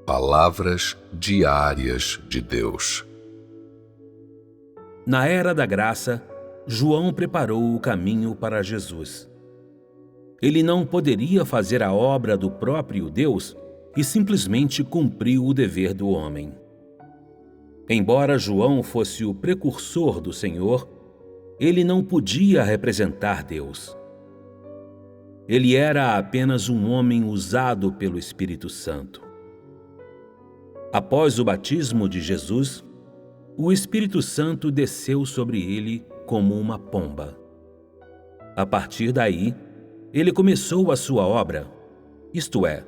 Palavras diárias de Deus. Na era da graça, João preparou o caminho para Jesus. Ele não poderia fazer a obra do próprio Deus e simplesmente cumpriu o dever do homem. Embora João fosse o precursor do Senhor, ele não podia representar Deus. Ele era apenas um homem usado pelo Espírito Santo. Após o batismo de Jesus, o Espírito Santo desceu sobre ele como uma pomba. A partir daí, ele começou a sua obra, isto é,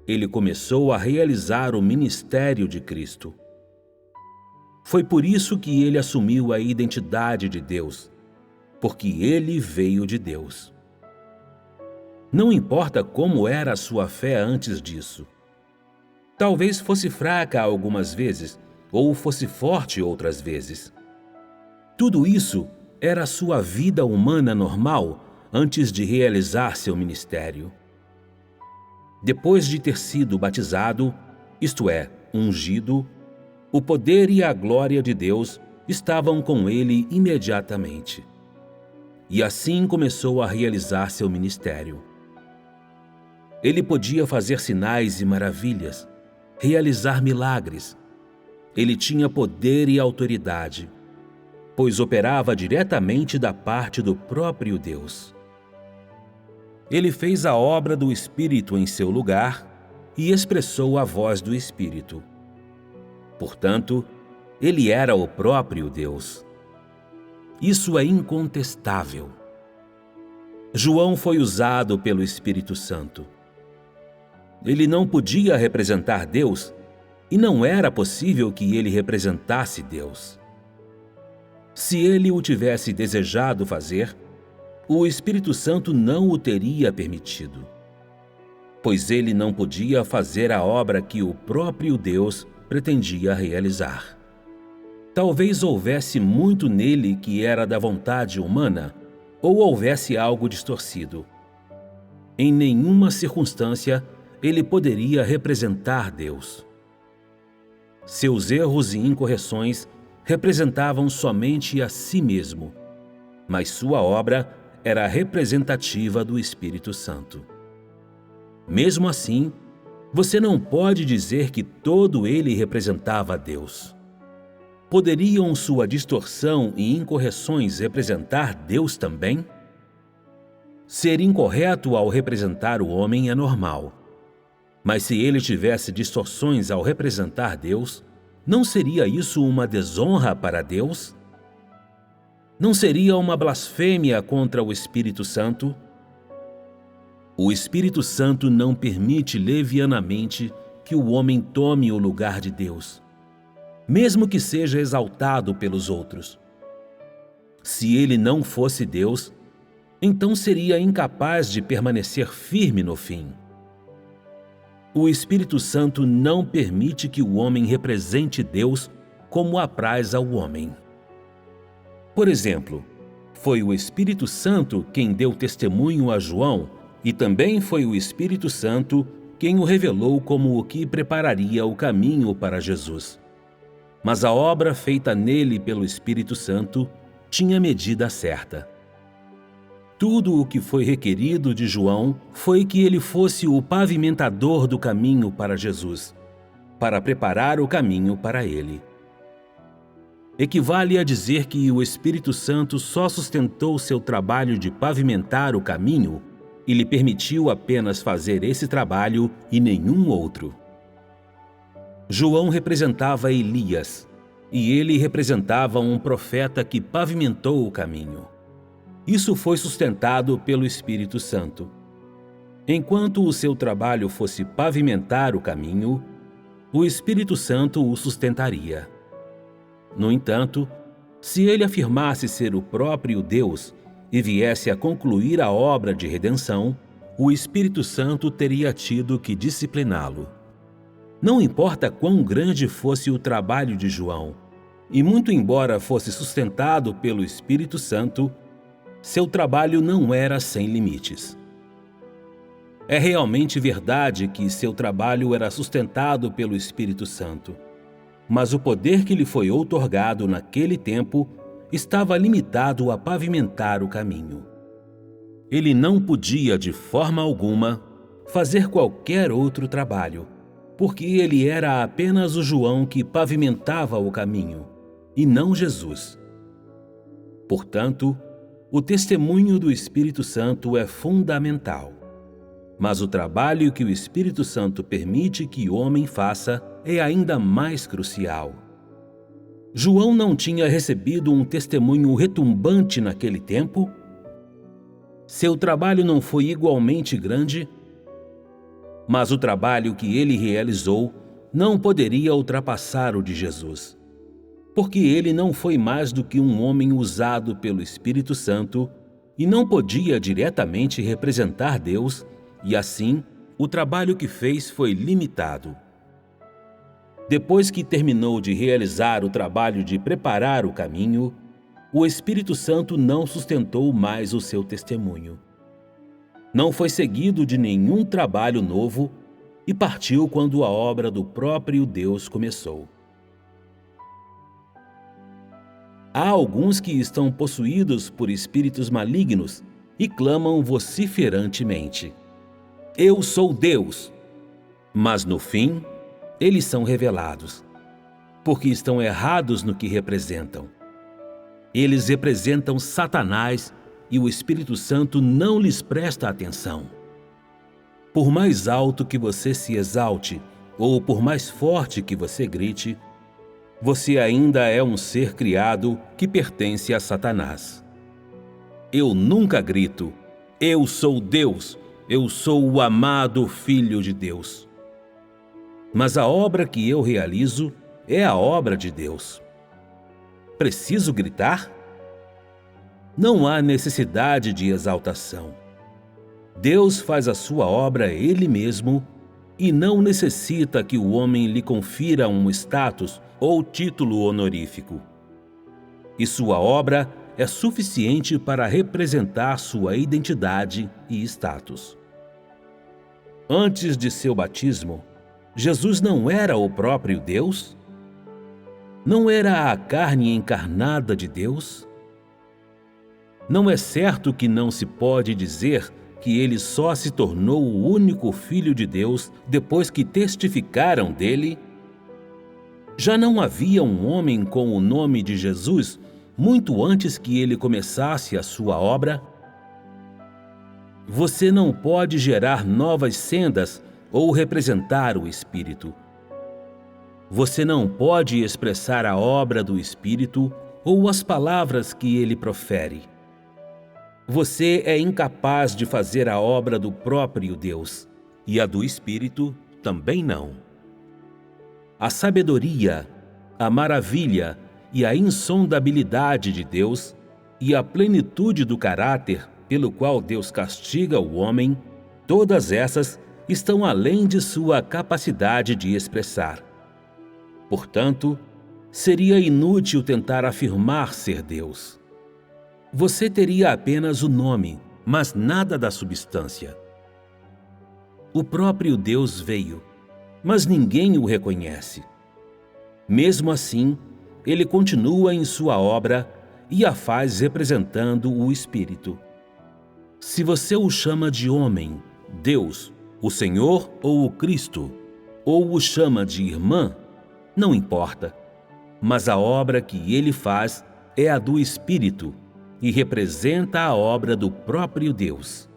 ele começou a realizar o ministério de Cristo. Foi por isso que ele assumiu a identidade de Deus, porque ele veio de Deus. Não importa como era a sua fé antes disso. Talvez fosse fraca algumas vezes, ou fosse forte outras vezes. Tudo isso era a sua vida humana normal antes de realizar seu ministério. Depois de ter sido batizado, isto é, ungido, o poder e a glória de Deus estavam com ele imediatamente. E assim começou a realizar seu ministério. Ele podia fazer sinais e maravilhas, realizar milagres. Ele tinha poder e autoridade, pois operava diretamente da parte do próprio Deus. Ele fez a obra do Espírito em seu lugar e expressou a voz do Espírito. Portanto, ele era o próprio Deus. Isso é incontestável. João foi usado pelo Espírito Santo. Ele não podia representar Deus e não era possível que ele representasse Deus. Se ele o tivesse desejado fazer, o Espírito Santo não o teria permitido, pois ele não podia fazer a obra que o próprio Deus pretendia realizar. Talvez houvesse muito nele que era da vontade humana, ou houvesse algo distorcido. Em nenhuma circunstância ele poderia representar Deus. Seus erros e incorreções representavam somente a si mesmo, mas sua obra era representativa do Espírito Santo. Mesmo assim, você não pode dizer que todo ele representava Deus. Poderiam sua distorção e incorreções representar Deus também? Ser incorreto ao representar o homem é normal. Mas se ele tivesse distorções ao representar Deus, não seria isso uma desonra para Deus? Não seria uma blasfêmia contra o Espírito Santo? O Espírito Santo não permite levianamente que o homem tome o lugar de Deus, mesmo que seja exaltado pelos outros. Se ele não fosse Deus, então seria incapaz de permanecer firme no fim. O Espírito Santo não permite que o homem represente Deus como apraz ao homem. Por exemplo, foi o Espírito Santo quem deu testemunho a João e também foi o Espírito Santo quem o revelou como o que prepararia o caminho para Jesus. Mas a obra feita nele pelo Espírito Santo tinha medida certa. Tudo o que foi requerido de João foi que ele fosse o pavimentador do caminho para Jesus, para preparar o caminho para ele. Equivale a dizer que o Espírito Santo só sustentou seu trabalho de pavimentar o caminho e lhe permitiu apenas fazer esse trabalho e nenhum outro. João representava Elias, e ele representava um profeta que pavimentou o caminho. Isso foi sustentado pelo Espírito Santo. Enquanto o seu trabalho fosse pavimentar o caminho, o Espírito Santo o sustentaria. No entanto, se ele afirmasse ser o próprio Deus e viesse a concluir a obra de redenção, o Espírito Santo teria tido que discipliná-lo. Não importa quão grande fosse o trabalho de João, e muito embora fosse sustentado pelo Espírito Santo, seu trabalho não era sem limites. É realmente verdade que seu trabalho era sustentado pelo Espírito Santo, mas o poder que lhe foi outorgado naquele tempo estava limitado a pavimentar o caminho. Ele não podia, de forma alguma, fazer qualquer outro trabalho, porque ele era apenas o João que pavimentava o caminho, e não Jesus. Portanto, o testemunho do Espírito Santo é fundamental. Mas o trabalho que o Espírito Santo permite que o homem faça é ainda mais crucial. João não tinha recebido um testemunho retumbante naquele tempo? Seu trabalho não foi igualmente grande? Mas o trabalho que ele realizou não poderia ultrapassar o de Jesus, porque ele não foi mais do que um homem usado pelo Espírito Santo e não podia diretamente representar Deus, e assim, o trabalho que fez foi limitado. Depois que terminou de realizar o trabalho de preparar o caminho, o Espírito Santo não sustentou mais o seu testemunho. Não foi seguido de nenhum trabalho novo e partiu quando a obra do próprio Deus começou. Há alguns que estão possuídos por espíritos malignos e clamam vociferantemente: "Eu sou Deus!" Mas no fim, eles são revelados, porque estão errados no que representam. Eles representam Satanás e o Espírito Santo não lhes presta atenção. Por mais alto que você se exalte, ou por mais forte que você grite, você ainda é um ser criado que pertence a Satanás. Eu nunca grito: "Eu sou Deus! Eu sou o amado Filho de Deus." Mas a obra que eu realizo é a obra de Deus. Preciso gritar? Não há necessidade de exaltação. Deus faz a sua obra Ele mesmo e não necessita que o homem lhe confira um status ou título honorífico. E sua obra é suficiente para representar sua identidade e status. Antes de seu batismo, Jesus não era o próprio Deus? Não era a carne encarnada de Deus? Não é certo que não se pode dizer que ele só se tornou o único Filho de Deus depois que testificaram dele? Já não havia um homem com o nome de Jesus muito antes que ele começasse a sua obra? Você não pode gerar novas sendas ou representar o Espírito. Você não pode expressar a obra do Espírito ou as palavras que ele profere. Você é incapaz de fazer a obra do próprio Deus, e a do Espírito também não. A sabedoria, a maravilha e a insondabilidade de Deus e a plenitude do caráter pelo qual Deus castiga o homem, todas essas estão além de sua capacidade de expressar. Portanto, seria inútil tentar afirmar ser Deus. Você teria apenas o nome, mas nada da substância. O próprio Deus veio, mas ninguém o reconhece. Mesmo assim, ele continua em sua obra e a faz representando o Espírito. Se você o chama de homem, Deus, o Senhor ou o Cristo, ou o chama de irmã, não importa, mas a obra que ele faz é a do Espírito e representa a obra do próprio Deus.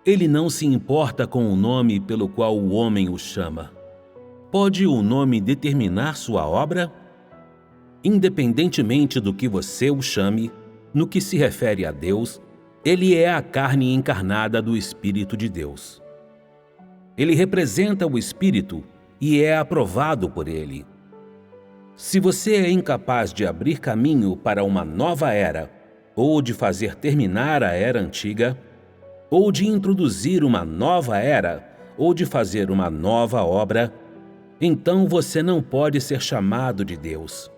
Ele não se importa com o nome pelo qual o homem o chama. Pode o nome determinar sua obra? Independentemente do que você o chame, no que se refere a Deus, ele é a carne encarnada do Espírito de Deus. Ele representa o Espírito e é aprovado por ele. Se você é incapaz de abrir caminho para uma nova era, ou de fazer terminar a era antiga, ou de introduzir uma nova era, ou de fazer uma nova obra, então você não pode ser chamado de Deus.